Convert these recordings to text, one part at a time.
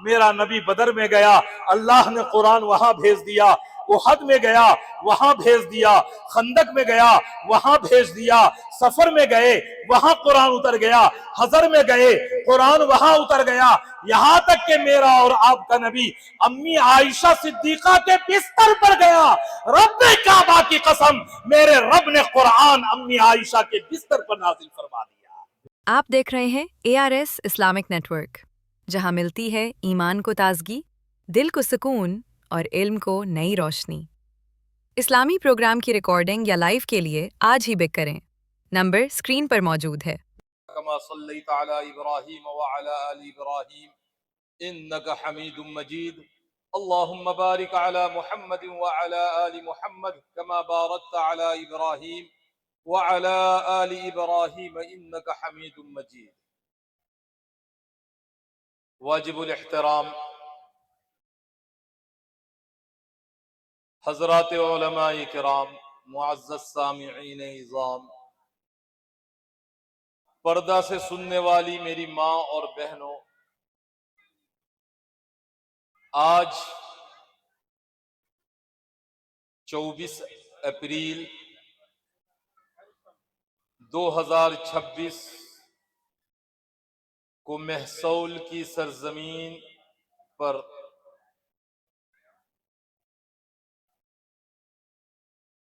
میرا نبی بدر میں گیا، اللہ نے قرآن وہاں بھیج دیا، احد میں گیا وہاں بھیج دیا، خندق میں گیا وہاں بھیج دیا، سفر میں گئے وہاں قرآن اتر گیا، حضر میں گئے قرآن وہاں اتر گیا، یہاں تک کہ میرا اور آپ کا نبی امی عائشہ صدیقہ کے بستر پر گیا، رب کعبہ کی قسم میرے رب نے قرآن امی عائشہ کے بستر پر نازل فرما دیا۔ آپ دیکھ رہے ہیں ARS اسلامک نیٹ ورک، جہاں ملتی ہے ایمان کو تازگی، دل کو سکون اور علم کو نئی روشنی۔ اسلامی پروگرام کی ریکارڈنگ یا لائیو کے لیے آج ہی بک کریں، نمبر اسکرین پر موجود ہے۔ كما صليت على إبراهيم وعلى آل إبراهيم إنك حميد مجيد اللهم بارك على محمد وعلى آل محمد كما باركت على إبراهيم وعلى آل إبراهيم إنك حميد مجيد۔ واجب الاحترام حضرات علماء کرام، معزز سامعین عظام، پردہ سے سننے والی میری ماں اور بہنوں، آج 24 اپریل 2026 کو محصول کی سرزمین پر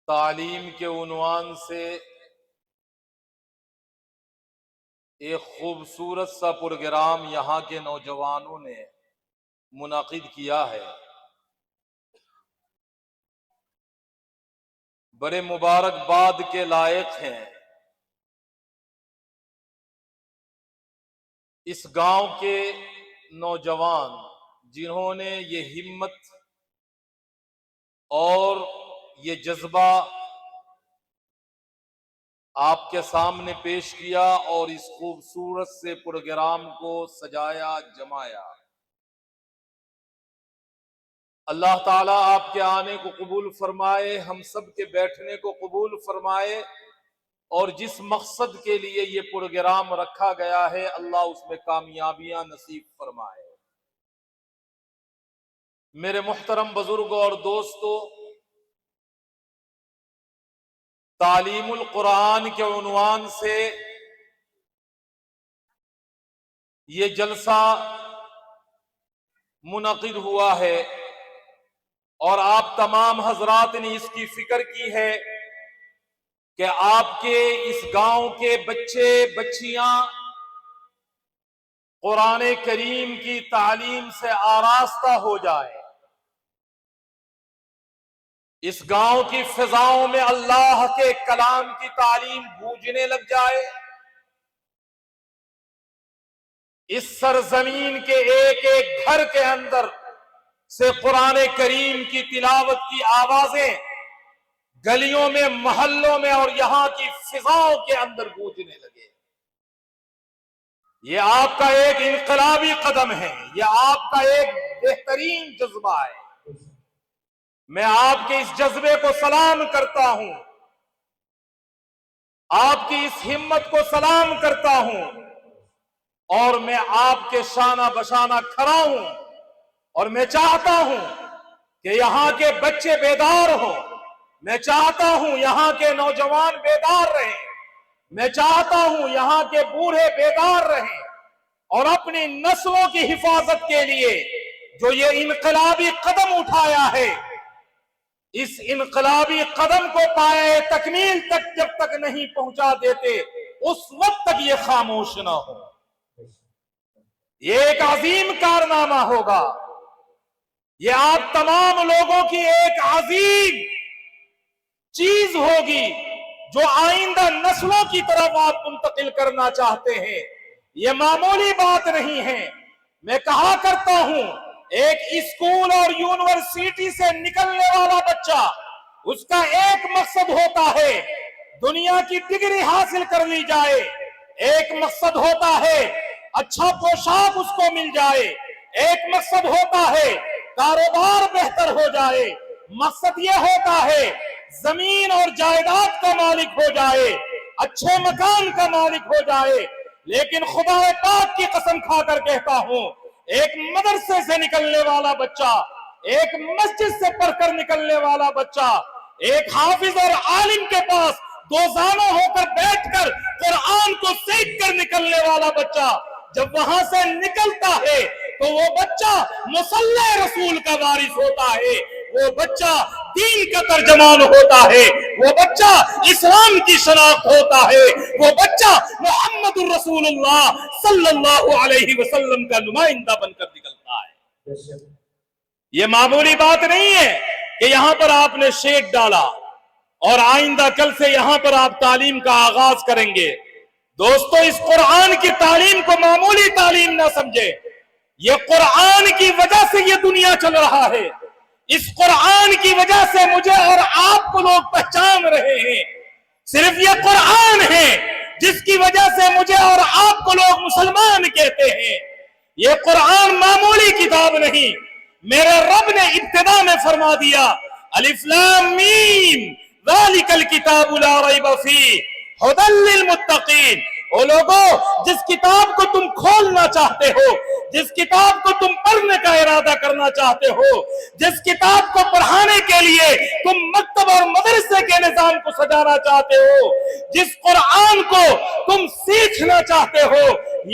تعلیم کے عنوان سے ایک خوبصورت سا پروگرام یہاں کے نوجوانوں نے منعقد کیا ہے۔ بڑے مبارکباد کے لائق ہیں اس گاؤں کے نوجوان جنہوں نے یہ ہمت اور یہ جذبہ آپ کے سامنے پیش کیا اور اس خوبصورت سے پروگرام کو سجایا جمایا۔ اللہ تعالیٰ آپ کے آنے کو قبول فرمائے، ہم سب کے بیٹھنے کو قبول فرمائے، اور جس مقصد کے لیے یہ پروگرام رکھا گیا ہے اللہ اس میں کامیابیاں نصیب فرمائے۔ میرے محترم بزرگوں اور دوستو، تعلیم القرآن کے عنوان سے یہ جلسہ منعقد ہوا ہے، اور آپ تمام حضرات نے اس کی فکر کی ہے کہ آپ کے اس گاؤں کے بچے بچیاں قرآن کریم کی تعلیم سے آراستہ ہو جائے، اس گاؤں کی فضاؤں میں اللہ کے کلام کی تعلیم گونجنے لگ جائے، اس سرزمین کے ایک ایک گھر کے اندر سے قرآن کریم کی تلاوت کی آوازیں گلیوں میں، محلوں میں اور یہاں کی فضاؤں کے اندر گونجنے لگے۔ یہ آپ کا ایک انقلابی قدم ہے، یہ آپ کا ایک بہترین جذبہ ہے۔ میں آپ کے اس جذبے کو سلام کرتا ہوں، آپ کی اس ہمت کو سلام کرتا ہوں، اور میں آپ کے شانہ بشانہ کھڑا ہوں، اور میں چاہتا ہوں کہ یہاں کے بچے بیدار ہوں، میں چاہتا ہوں یہاں کے نوجوان بیدار رہیں، میں چاہتا ہوں یہاں کے بوڑھے بیدار رہیں، اور اپنی نسلوں کی حفاظت کے لیے جو یہ انقلابی قدم اٹھایا ہے، اس انقلابی قدم کو پائے تکمیل تک جب تک نہیں پہنچا دیتے اس وقت تک یہ خاموش نہ ہو۔ یہ ایک عظیم کارنامہ ہوگا، یہ آپ تمام لوگوں کی ایک عظیم چیز ہوگی جو آئندہ نسلوں کی طرف آپ منتقل کرنا چاہتے ہیں۔ یہ معمولی بات نہیں ہے۔ میں کہا کرتا ہوں، ایک اسکول اور یونیورسٹی سے نکلنے والا بچہ، اس کا ایک مقصد ہوتا ہے دنیا کی ڈگری حاصل کر لی جائے، ایک مقصد ہوتا ہے اچھا پوشاک اس کو مل جائے، ایک مقصد ہوتا ہے کاروبار بہتر ہو جائے، مقصد یہ ہوتا ہے زمین اور جائیداد کا مالک ہو جائے، اچھے مکان کا مالک ہو جائے۔ لیکن خدا پاک کی قسم کھا کر کہتا ہوں، ایک مدرسے سے نکلنے والا بچہ، ایک مسجد سے پڑھ کر نکلنے والا بچہ، ایک حافظ اور عالم کے پاس دوزانوں ہو کر بیٹھ کر قرآن کو سیکھ کر نکلنے والا بچہ جب وہاں سے نکلتا ہے تو وہ بچہ مصلی رسول کا وارث ہوتا ہے، وہ بچہ دین کا ترجمان ہوتا ہے، وہ بچہ اسلام کی شناخت ہوتا ہے، وہ بچہ محمد الرسول اللہ صلی اللہ علیہ وسلم کا نمائندہ بن کر نکلتا ہے۔ یہ معمولی بات نہیں ہے کہ یہاں پر آپ نے شیک ڈالا اور آئندہ کل سے یہاں پر آپ تعلیم کا آغاز کریں گے۔ دوستو، اس قرآن کی تعلیم کو معمولی تعلیم نہ سمجھے، یہ قرآن کی وجہ سے یہ دنیا چل رہا ہے، اس قرآن کی وجہ سے مجھے اور آپ کو لوگ پہچان رہے ہیں، صرف یہ قرآن ہے جس کی وجہ سے مجھے اور آپ کو لوگ مسلمان کہتے ہیں۔ یہ قرآن معمولی کتاب نہیں، میرے رب نے ابتدا میں فرما دیا الف لام میم ذالک الکتاب لا ریب فیہ ھدی للمتقین۔ او لوگوں، جس کتاب کو تم کھولنا چاہتے ہو، جس کتاب کو تم پڑھنے کا ارادہ کرنا چاہتے ہو، جس کتاب کو پڑھانے کے لیے تم مکتب اور مدرسے کے نظام کو سجانا چاہتے ہو، جس قرآن کو تم سیکھنا چاہتے ہو،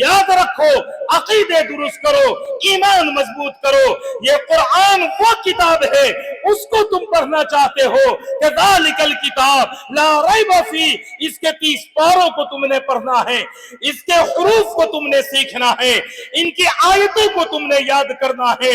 یاد رکھو، عقیدے درست کرو، ایمان مضبوط کرو، یہ قرآن وہ کتاب ہے، اس کو تم پڑھنا چاہتے ہو کہ ذالک الکتاب لا ریب فیہ، اس کے 30 پاروں کو تم نے پڑھنا ہے، اس کے حروف کو تم نے سیکھنا ہے، ان کی آیتوں کو تم نے یاد کرنا ہے،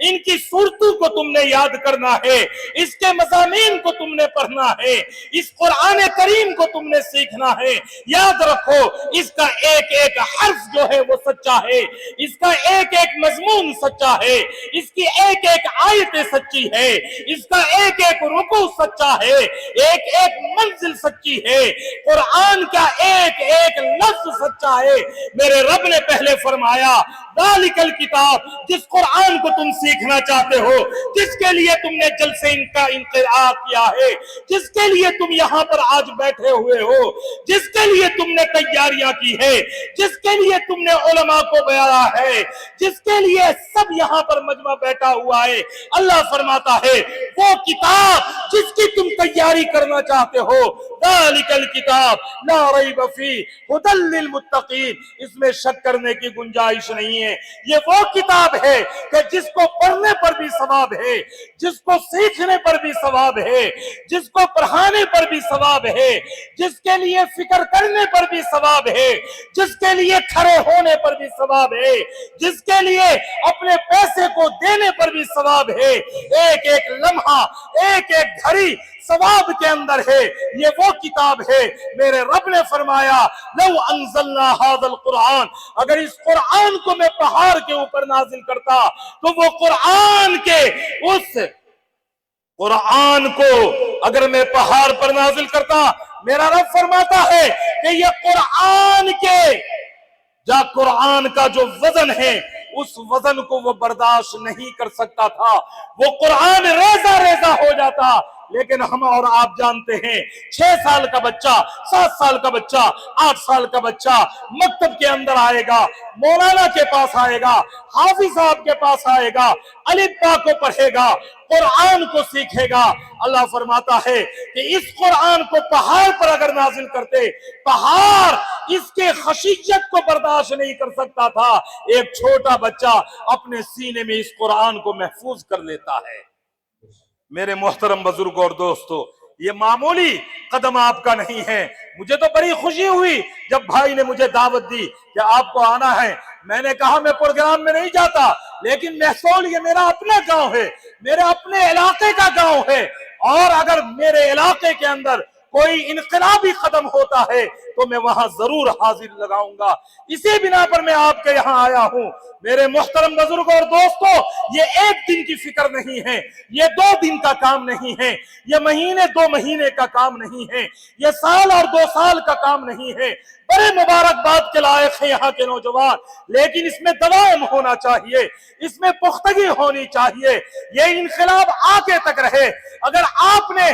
ان کی صورتوں کو تم نے یاد کرنا ہے، اس کے مضامین کو تم نے پڑھنا ہے، اس قرآن کریم کو تم نے سیکھنا ہے۔ یاد رکھو، اس کا ایک ایک حرف جو ہے وہ سچا ہے، اس کا ایک ایک مضمون سچا ہے، اس کی ایک ایک آیت سچی ہے، اس کا ایک ایک رکوع سچا ہے، ایک ایک منزل سچی ہے، قرآن کا ایک ایک لفظ سچا ہے۔ میرے رب نے پہلے فرمایا ذالک الکتاب، جس قرآن کو تم سیکھنا چاہتے ہو، جس کے لیے تم نے جلسے ان کا انعقاد کیا ہے، جس کے لیے تم یہاں پر آج بیٹھے ہوئے ہو، جس کے لیے تم نے تیاریاں کی ہے، جس کے لیے تم نے علماء کو بلایا ہے، جس کے لیے سب یہاں پر مجمع بیٹھا ہوا ہے، اللہ فرماتا ہے وہ کتاب جس کی تم تیاری کرنا چاہتے ہو، ذالک الکتاب لا ریب فیہ ھدی للمتقین، اس میں شک کرنے کی گنجائش نہیں ہے۔ یہ وہ کتاب ہے کہ جس کو پڑھنے پر بھی ثواب ہے، جس کو سیکھنے پر بھی ثواب ہے، جس کو پڑھانے پر بھی ثواب ہے، جس کے لیے فکر کرنے پر بھی ثواب ہے، جس کے لیے کھڑے ہونے پر بھی ثواب ہے، جس کے لیے اپنے پیسے کو دینے پر بھی ثواب ہے، ایک ایک لمحہ، ایک ایک گھڑی ثواب کے اندر ہے۔ یہ وہ کتاب ہے، میرے رب نے فرمایا لو انزلنا ھذا القرآن، اگر اس قرآن کو میں پہاڑ کے اوپر نازل کرتا تو وہ قرآن کے اس قرآن کو اگر میں پہاڑ پر نازل کرتا، میرا رب فرماتا ہے کہ یہ قرآن کا جو وزن ہے، اس وزن کو وہ برداشت نہیں کر سکتا تھا، وہ قرآن ریزہ ریزہ ہو جاتا۔ لیکن ہم اور آپ جانتے ہیں 6 سال کا بچہ، 7 سال کا بچہ، 8 سال کا بچہ مکتب کے اندر آئے گا، مولانا کے پاس آئے گا، حافظ صاحب کے پاس آئے گا، الف با کو پڑھے گا، قرآن کو سیکھے گا۔ اللہ فرماتا ہے کہ اس قرآن کو پہاڑ پر اگر نازل کرتے، پہاڑ اس کے خشیت کو برداشت نہیں کر سکتا تھا، ایک چھوٹا بچہ اپنے سینے میں اس قرآن کو محفوظ کر لیتا ہے۔ میرے محترم بزرگوں اور دوستو، یہ معمولی قدم آپ کا نہیں ہے۔ مجھے تو بڑی خوشی ہوئی جب بھائی نے مجھے دعوت دی کہ آپ کو آنا ہے۔ میں نے کہا میں پروگرام میں نہیں جاتا، لیکن محصول یہ میرا اپنا گاؤں ہے، میرے اپنے علاقے کا گاؤں ہے، اور اگر میرے علاقے کے اندر کوئی انقلابی قدم ہوتا ہے تو میں وہاں ضرور حاضر لگاؤں گا۔ اسی بنا پر میں آپ کے یہاں آیا ہوں۔ میرے محترم بزرگوں اور دوستو، یہ ایک دن کی فکر نہیں ہے، یہ 2 دن کا کام نہیں ہے، یہ مہینے 2 مہینے کا کام نہیں ہے، یہ سال اور 2 سال کا کام نہیں ہے۔ بڑے مبارکباد کے لائق ہیں یہاں کے نوجوان، لیکن اس میں دوام ہونا چاہیے، اس میں پختگی ہونی چاہیے، یہ انقلاب آگے تک رہے۔ اگر آپ نے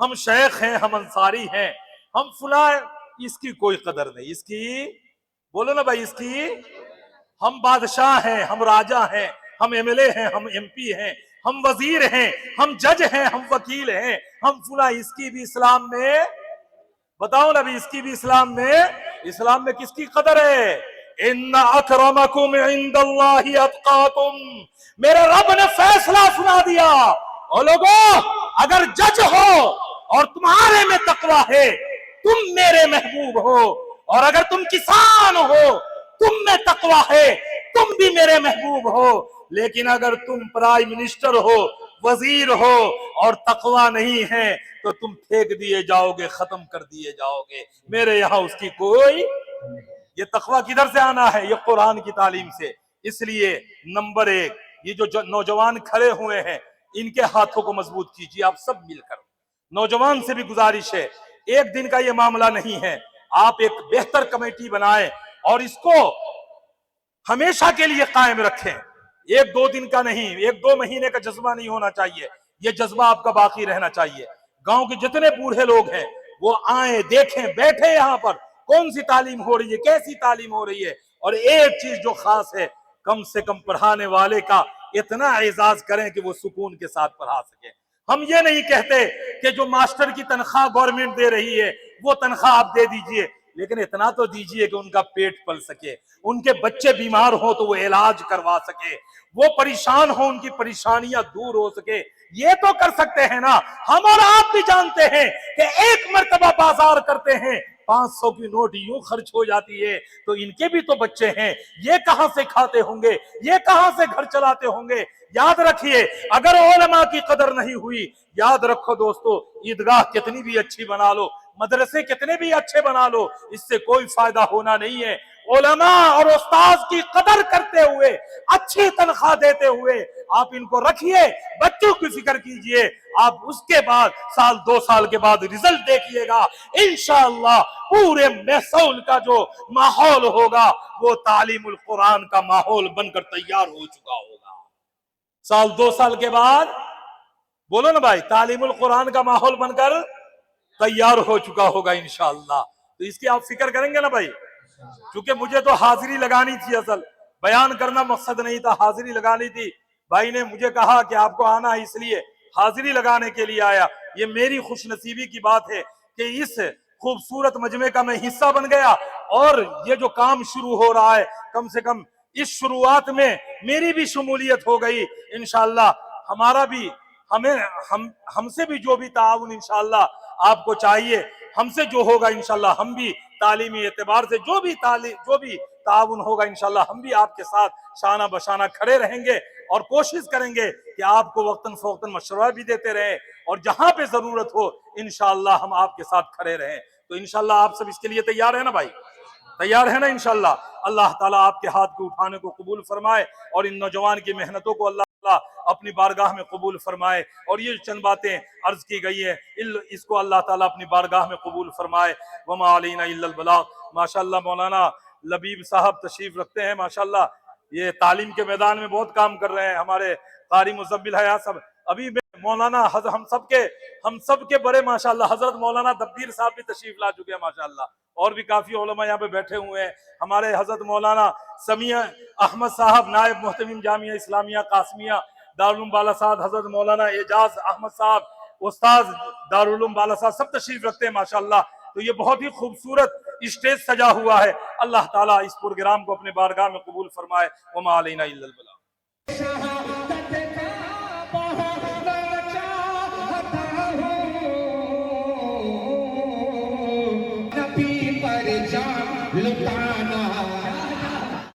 ہم شیخ ہیں، ہم انصاری ہیں، ہم فلاں، اس کی کوئی قدر نہیں، اس کی بولو نا بھائی، اس کی، ہم بادشاہ ہیں، ہم راجہ ہیں، ہم ایم ایل اے ہیں، ہم ایم پی ہیں، ہم وزیر ہیں، ہم جج ہیں، ہم وکیل ہیں، ہم فلاں، اس کی بھی اسلام میں بتاؤ نا بھی، اس کی بھی اسلام میں کس کی قدر ہے؟ ان اکرمکم عند اللہ اتقاکم، میرے رب نے فیصلہ سنا دیا، اور لوگوں اگر جج ہو اور تمہارے میں تقوی ہے تم میرے محبوب ہو، اور اگر تم کسان ہو تم میں تقوی ہے تم بھی میرے محبوب ہو، لیکن اگر تم پرائم منسٹر ہو، وزیر ہو اور تقوی نہیں ہے تو تم پھینک دیے جاؤ گے، ختم کر دیے جاؤ گے، میرے یہاں اس کی کوئی، یہ تقوی کدھر سے آنا ہے؟ یہ قرآن کی تعلیم سے۔ اس لیے نمبر 1، یہ جو نوجوان کھڑے ہوئے ہیں ان کے ہاتھوں کو مضبوط کیجیے آپ سب مل کر۔ نوجوان سے بھی گزارش ہے، ایک دن کا یہ معاملہ نہیں ہے، آپ ایک بہتر کمیٹی بنائیں اور اس کو ہمیشہ کے لیے قائم رکھیں، 1-2 دن کا نہیں، 1-2 مہینے کا جذبہ نہیں ہونا چاہیے، یہ جذبہ آپ کا باقی رہنا چاہیے۔ گاؤں کے جتنے بوڑھے لوگ ہیں وہ آئیں، دیکھیں، بیٹھیں یہاں پر کون سی تعلیم ہو رہی ہے، کیسی تعلیم ہو رہی ہے، اور ایک چیز جو خاص ہے، کم سے کم پڑھانے والے کا اتنا اعزاز کریں کہ وہ سکون کے ساتھ پڑھا سکیں۔ ہم یہ نہیں کہتے کہ جو ماسٹر کی تنخواہ گورنمنٹ دے رہی ہے وہ تنخواہ آپ دے دیجئے، لیکن اتنا تو دیجئے کہ ان کا پیٹ پل سکے، ان کے بچے بیمار ہو تو وہ علاج کروا سکے، وہ پریشان ہو ان کی پریشانیاں دور ہو سکے، یہ تو کر سکتے ہیں نا۔ ہم اور آپ بھی جانتے ہیں کہ ایک مرتبہ بازار کرتے ہیں 500 کی نوٹ یوں خرچ ہو جاتی ہے، تو ان کے بھی تو بچے ہیں، یہ کہاں سے کھاتے ہوں گے، یہ کہاں سے گھر چلاتے ہوں گے۔ یاد رکھیے اگر علماء کی قدر نہیں ہوئی، یاد رکھو دوستو، عیدگاہ کتنی بھی اچھی بنا لو، مدرسے کتنے بھی اچھے بنا لو، اس سے کوئی فائدہ ہونا نہیں ہے۔ علماء اور استاذ کی قدر کرتے ہوئے، اچھی تنخواہ دیتے ہوئے آپ ان کو رکھیے، بچوں کی فکر کیجئے، آپ اس کے بعد 1-2 سال کے بعد رزلٹ دیکھیے گا، انشاءاللہ پورے محصول کا جو ماحول ہوگا وہ تعلیم القرآن کا ماحول بن کر تیار ہو چکا ہوگا۔ 1-2 سال کے بعد بولو نا بھائی، تعلیم القرآن کا ماحول بن کر تیار ہو چکا ہوگا انشاءاللہ۔ تو اس کی آپ فکر کریں گے نا بھائی؟ کیونکہ مجھے تو حاضری لگانی تھی، اصل بیان کرنا مقصد نہیں تھا، حاضری لگانی تھی۔ بھائی نے مجھے کہا کہ آپ کو آنا ہے، اس لیے حاضری لگانے کے لیے آیا۔ یہ میری خوش نصیبی کی بات ہے کہ اس خوبصورت مجمع کا میں حصہ بن گیا، اور یہ جو کام شروع ہو رہا ہے کم سے کم اس شروعات میں میری بھی شمولیت ہو گئی انشاءاللہ۔ ہمارا بھی ہم سے بھی جو بھی تعاون انشاءاللہ آپ کو چاہیے، ہم سے جو ہوگا انشاءاللہ ہم بھی تعلیمی اعتبار سے جو بھی تعاون ہوگا انشاءاللہ ہم بھی آپ کے ساتھ شانہ بشانہ کھڑے رہیں گے، اور کوشش کریں گے کہ آپ کو وقتاً فوقتاً مشورہ بھی دیتے رہیں، اور جہاں پہ ضرورت ہو انشاءاللہ ہم آپ کے ساتھ کھڑے رہیں۔ تو انشاءاللہ آپ سب اس کے لیے تیار ہیں نا بھائی؟ تیار ہے نا انشاءاللہ؟ اللہ تعالیٰ آپ کے ہاتھ کو اٹھانے کو قبول فرمائے، اور ان نوجوان کی محنتوں کو اللہ تعالیٰ اپنی بارگاہ میں قبول فرمائے، اور یہ چند باتیں عرض کی گئی ہیں اس کو اللہ تعالیٰ اپنی بارگاہ میں قبول فرمائے۔ وما علینا الا البلاغ۔ ماشاءاللہ مولانا لبیب صاحب تشریف رکھتے ہیں، ماشاءاللہ یہ تعلیم کے میدان میں بہت کام کر رہے ہیں، ہمارے قاری مزمل حیا صاحب، ابھی مولانا ہم سب کے بڑے ماشاءاللہ حضرت مولانا دبیر صاحب بھی تشریف لا چکے ہیں ماشاءاللہ، اور بھی کافی علماء یہاں پہ بیٹھے ہوئے ہیں، ہمارے حضرت مولانا سمیع احمد صاحب نائب محتمم جامعہ اسلامیہ قاسمیہ دارالعلوم بالاصاد، حضرت مولانا اعجاز احمد صاحب استاذ دارالعلوم بالاصاد، سب تشریف رکھتے ہیں ماشاءاللہ۔ تو یہ بہت ہی خوبصورت اسٹیج سجا ہوا ہے، اللہ تعالیٰ اس پروگرام کو اپنے بارگاہ میں قبول فرمائے۔ وما علینا الا البلاغ۔ نبی پر جان لٹانا